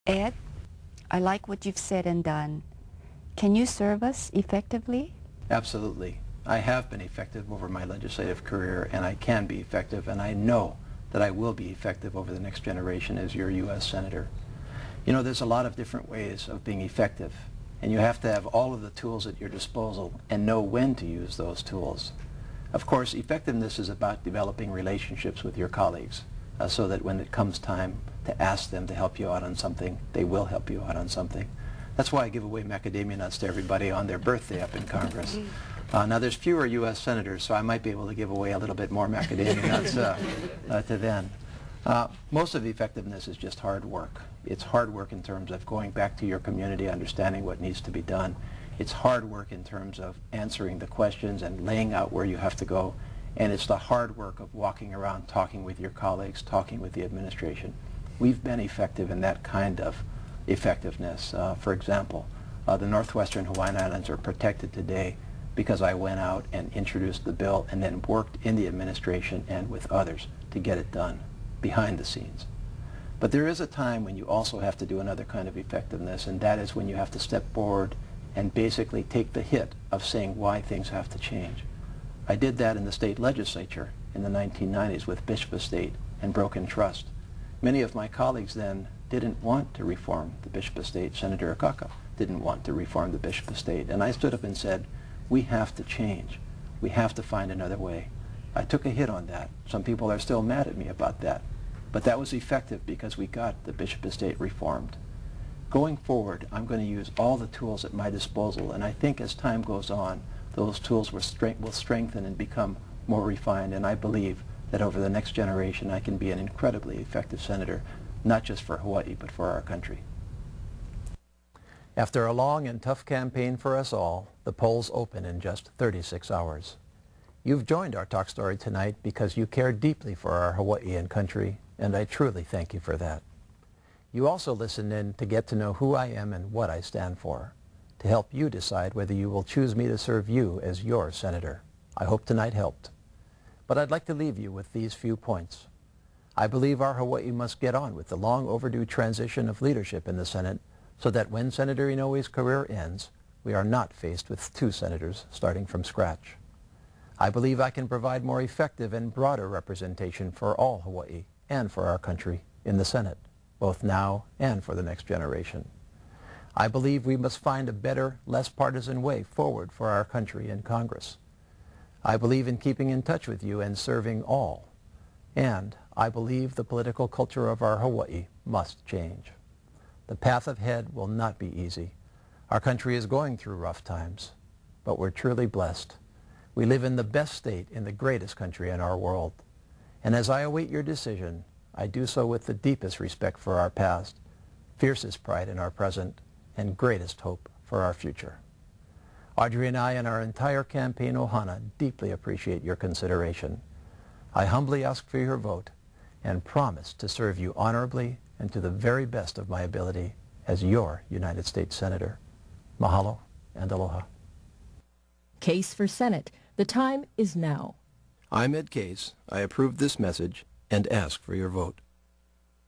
Ed, I like what you've said and done. Can you serve us effectively? Absolutely. I have been effective over my legislative career, and I can be effective, and I know that I will be effective over the next generation as your U.S. Senator. You know, there's a lot of different ways of being effective, and you have to have all of the tools at your disposal and know when to use those tools. Of course, effectiveness is about developing relationships with your colleagues so that when it comes time to ask them to help you out on something, they will help you out on something. That's why I give away macadamia nuts to everybody on their birthday up in Congress. Now, there's fewer U.S. senators, so I might be able to give away a little bit more macadamia nuts to them. Most of effectiveness is just hard work. It's hard work in terms of going back to your community, understanding what needs to be done. It's hard work in terms of answering the questions and laying out where you have to go. And it's the hard work of walking around, talking with your colleagues, talking with the administration. We've been effective in that kind of effectiveness. For example, the Northwestern Hawaiian Islands are protected today because I went out and introduced the bill and then worked in the administration and with others to get it done behind the scenes. But there is a time when you also have to do another kind of effectiveness, and that is when you have to step forward and basically take the hit of saying why things have to change. I did that in the state legislature in the 1990s with Bishop Estate and Broken Trust. Many of my colleagues then didn't want to reform the Bishop Estate. Senator Akaka didn't want to reform the Bishop Estate. And I stood up and said, we have to change. We have to find another way. I took a hit on that. Some people are still mad at me about that. But that was effective because we got the Bishop Estate reformed. Going forward, I'm going to use all the tools at my disposal, and I think as time goes on, those tools will strengthen and become more refined, and I believe that over the next generation I can be an incredibly effective senator, not just for Hawaii, but for our country. After a long and tough campaign for us all, the polls open in just 36 hours. You've joined our Talk Story tonight because you care deeply for our Hawaiian country, and I truly thank you for that. You also listen in to get to know who I am and what I stand for, to help you decide whether you will choose me to serve you as your senator. I hope tonight helped. But I'd like to leave you with these few points. I believe our Hawaii must get on with the long overdue transition of leadership in the Senate so that when Senator Inoue's career ends, we are not faced with two senators starting from scratch. I believe I can provide more effective and broader representation for all Hawaii and for our country in the Senate, both now and for the next generation. I believe we must find a better, less partisan way forward for our country in Congress. I believe in keeping in touch with you and serving all. And I believe the political culture of our Hawaii must change. The path ahead will not be easy. Our country is going through rough times, but we're truly blessed. We live in the best state in the greatest country in our world. And as I await your decision, I do so with the deepest respect for our past, fiercest pride in our present, and greatest hope for our future. Audrey and I and our entire campaign ohana deeply appreciate your consideration. I humbly ask for your vote and promise to serve you honorably and to the very best of my ability as your United States Senator. Mahalo and aloha. Case for Senate. The time is now. I'm Ed Case. I approve this message and ask for your vote.